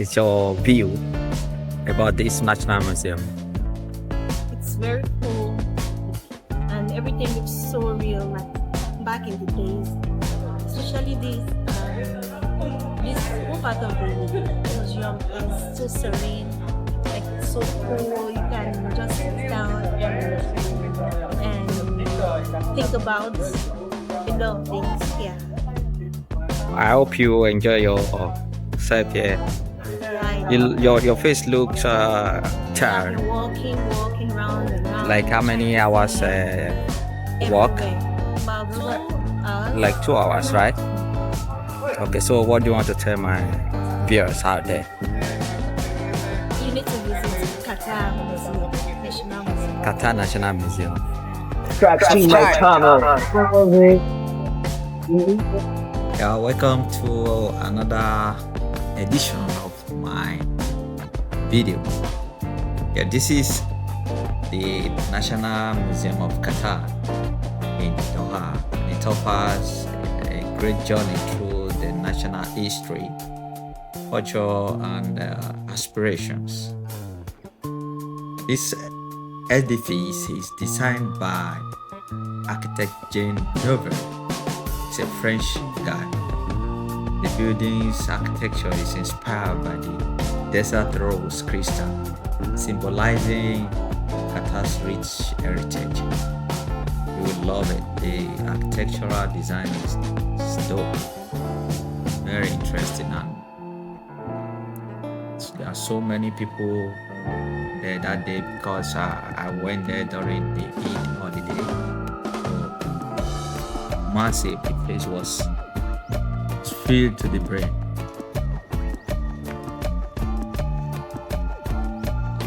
is your view about this National Museum? It's very cool and everything looks so real, like back in the days. Especially this whole part of the museum is so serene, like it's so cool. You can just sit down and think about a lot of things. Yeah, I hope you enjoy yourself here. right. Your face looks I've tired. been walking round and round. Like how many hours walk? Everywhere. About 2 hours. Like 2 hours, right? Okay, so what do you want to tell my viewers out there? You need to visit Qatar Museum, National Museum. Qatar National Museum. Yeah, welcome to another edition of my video. Yeah, this is the National Museum of Qatar in Doha. It offers a great journey through the national history, culture, and aspirations. This edifice is designed by architect Jean Nouvel. He's a French guy. The building's architecture is inspired by the desert rose crystal, symbolizing Qatar's rich heritage. You will love it. The architectural design is dope, very interesting, and there are so many people there that day because I went there during the Eid holiday. Massive, the place was filled to the brim.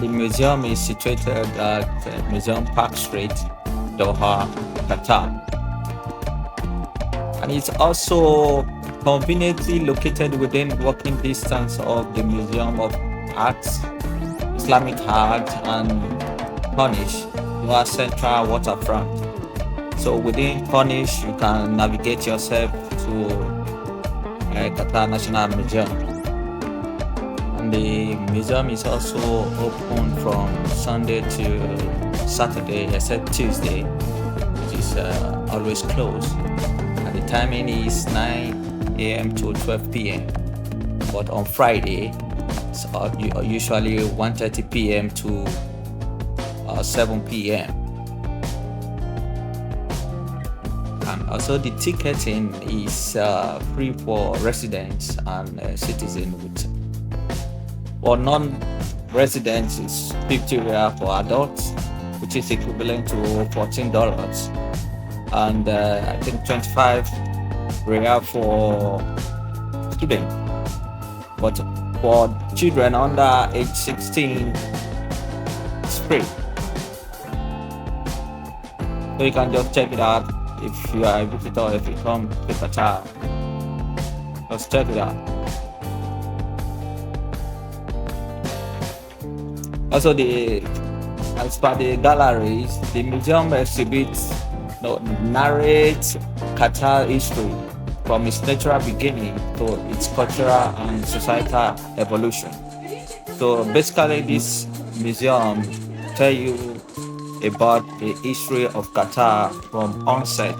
The museum is situated at Museum Park Street, Doha, Qatar, and it's also conveniently located within walking distance of the Museum of Arts, Islamic Art, and Cornish, Doha Central Waterfront. So within Cornish, you can navigate yourself to Qatar National Museum. And the museum is also open from Sunday to Saturday, except Tuesday, which is always closed. And the timing is 9 a.m. to 12 p.m. But on Friday, it's usually 1:30 p.m. to 7 p.m. And also the ticketing is free for residents and citizens. For non-residents, it's 50 riyal for adults, which is equivalent to $14, and I think 25 riyal for students. But for children under age 16, it's free. So you can just check it out if you are a visitor, if you come to Qatar. Just check it out. Also, as per the galleries, the museum exhibits, narrates Qatar history from its natural beginning to its cultural and societal evolution. So basically, this museum tell you about the history of Qatar from onset.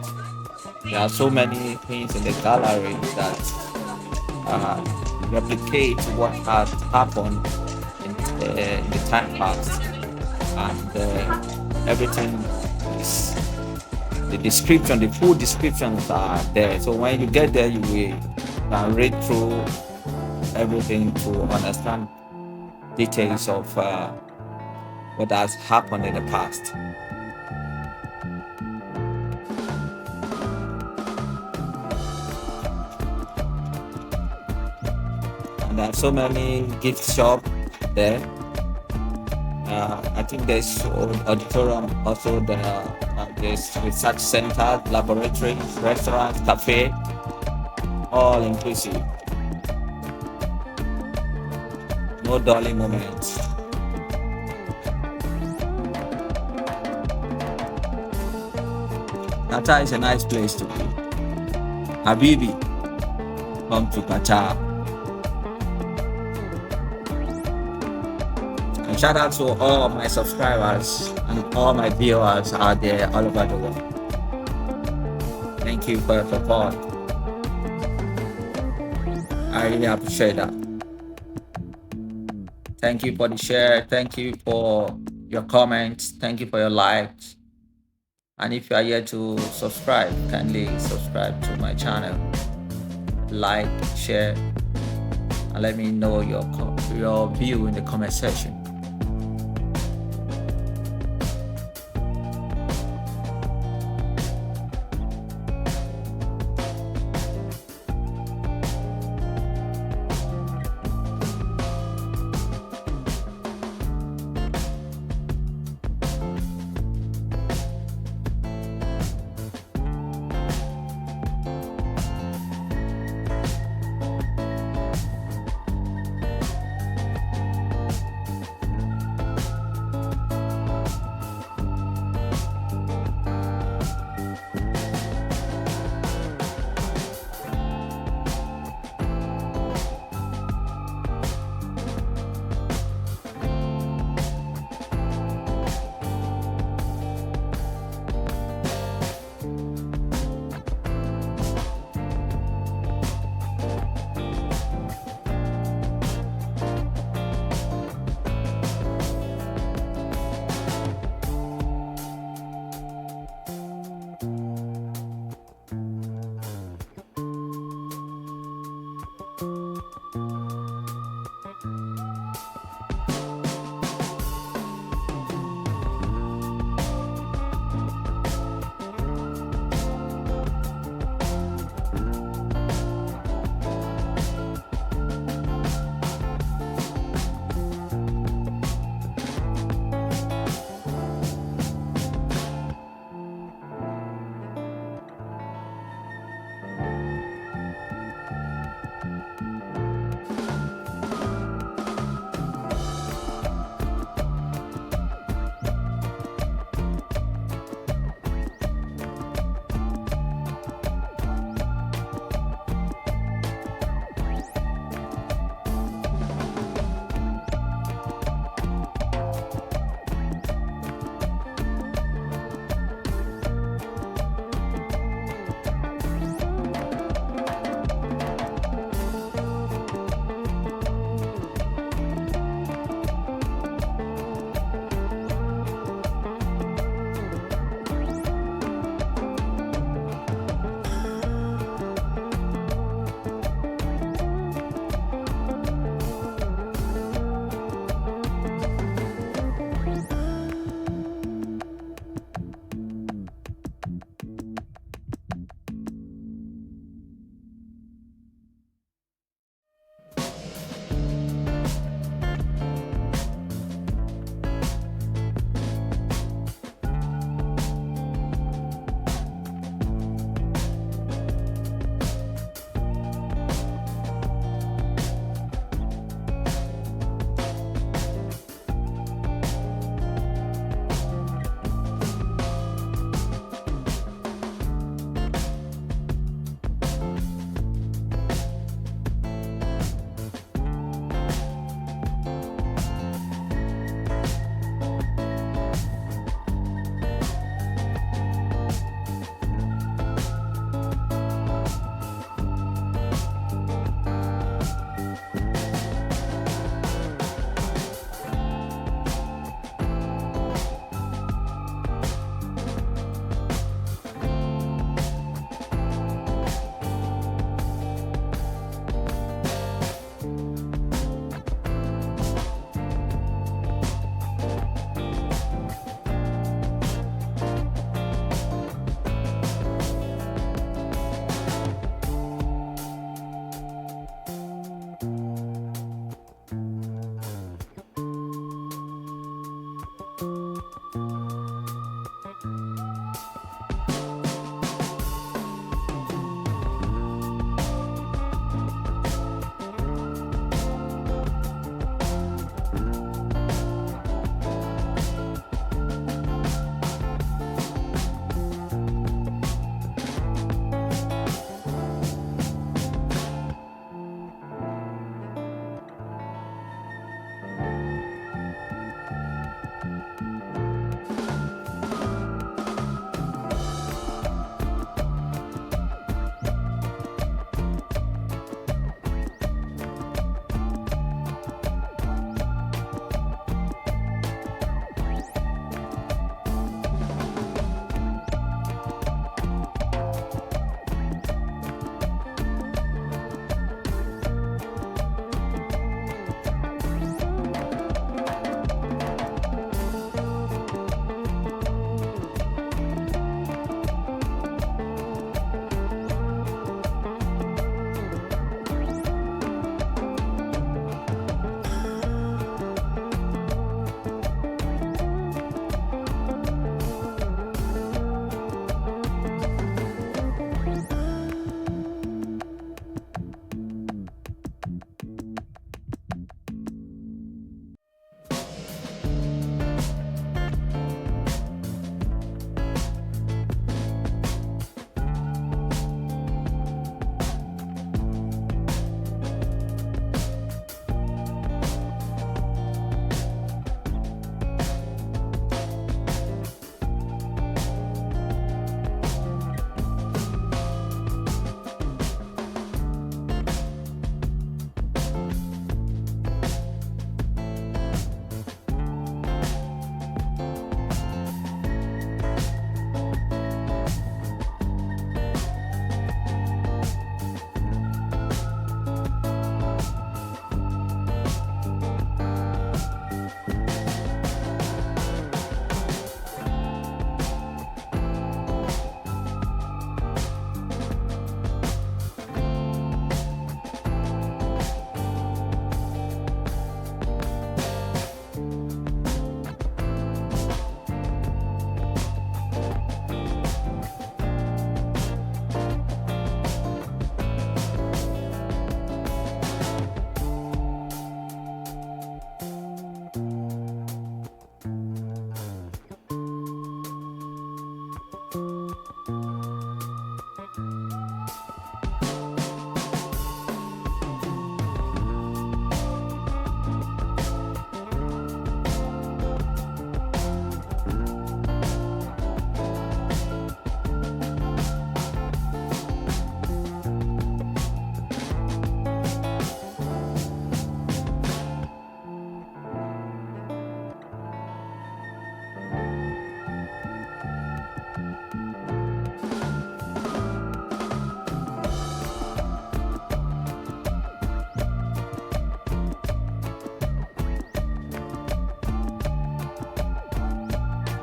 There are so many things in the gallery that replicate what had happened in the time past, and everything is the full descriptions are there. So when you get there, you will can read through everything to understand details of what has happened in the past. And there are so many gift shops there. I think there's auditorium, also there's research center, laboratory, restaurant, cafe, all inclusive. No dulling moments. Qatar is a nice place to be. Habibi, come to Qatar. Shout out to all my subscribers and all my viewers out there all over the world. Thank you for your support. I really appreciate that. Thank you for the share. Thank you for your comments. Thank you for your likes. And if you are here to subscribe, kindly subscribe to my channel. Like, share, and let me know your view in the comment section.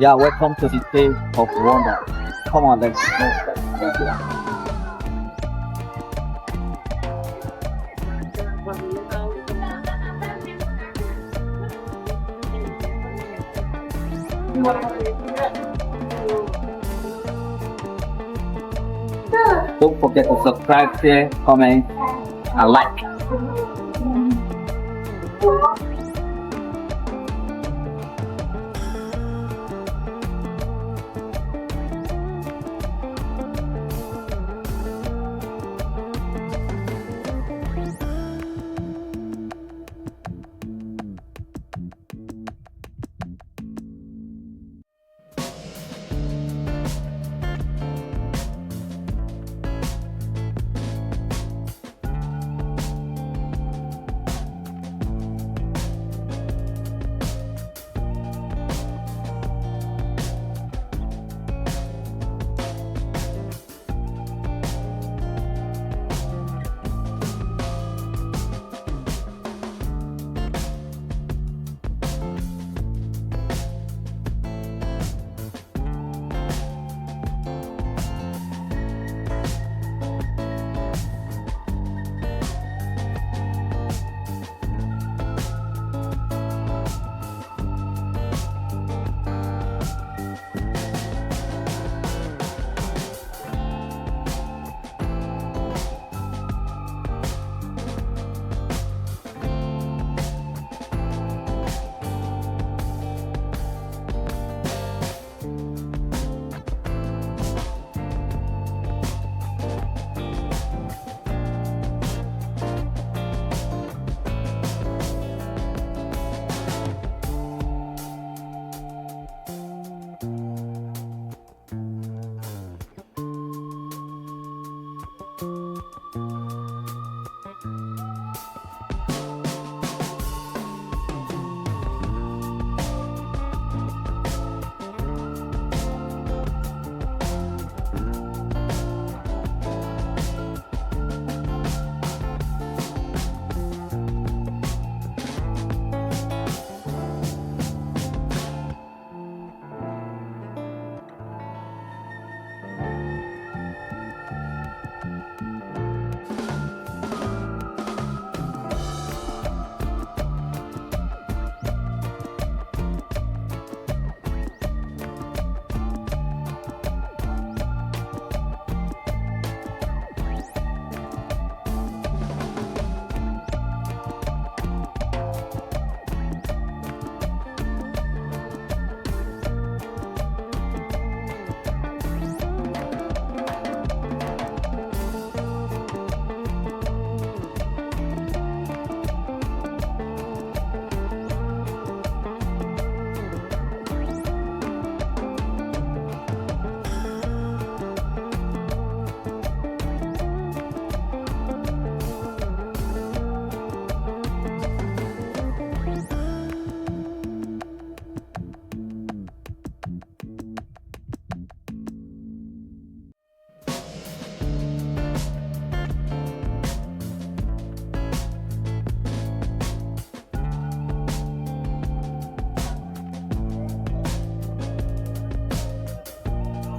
Yeah, welcome to the Cave of Wonder. Come on, let's go. Don't forget to subscribe, share, comment, and like.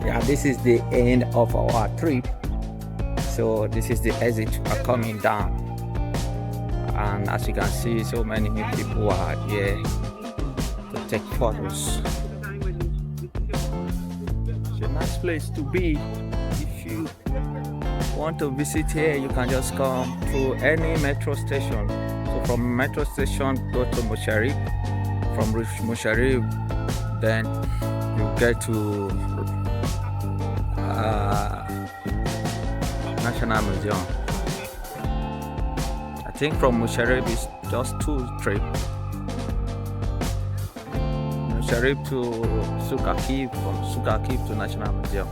Yeah, this is the end of our trip. So this is the exit. Are coming down, and as you can see, so many people are here to take photos. It's a nice place to be. If you want to visit here, you can just come through any metro station. So from metro station, go to Musharraf. From Musharraf, then you get to National Museum. I think from Musharraf is just 2 trips. Musharraf to Sukakib, from Sukakib to National Museum.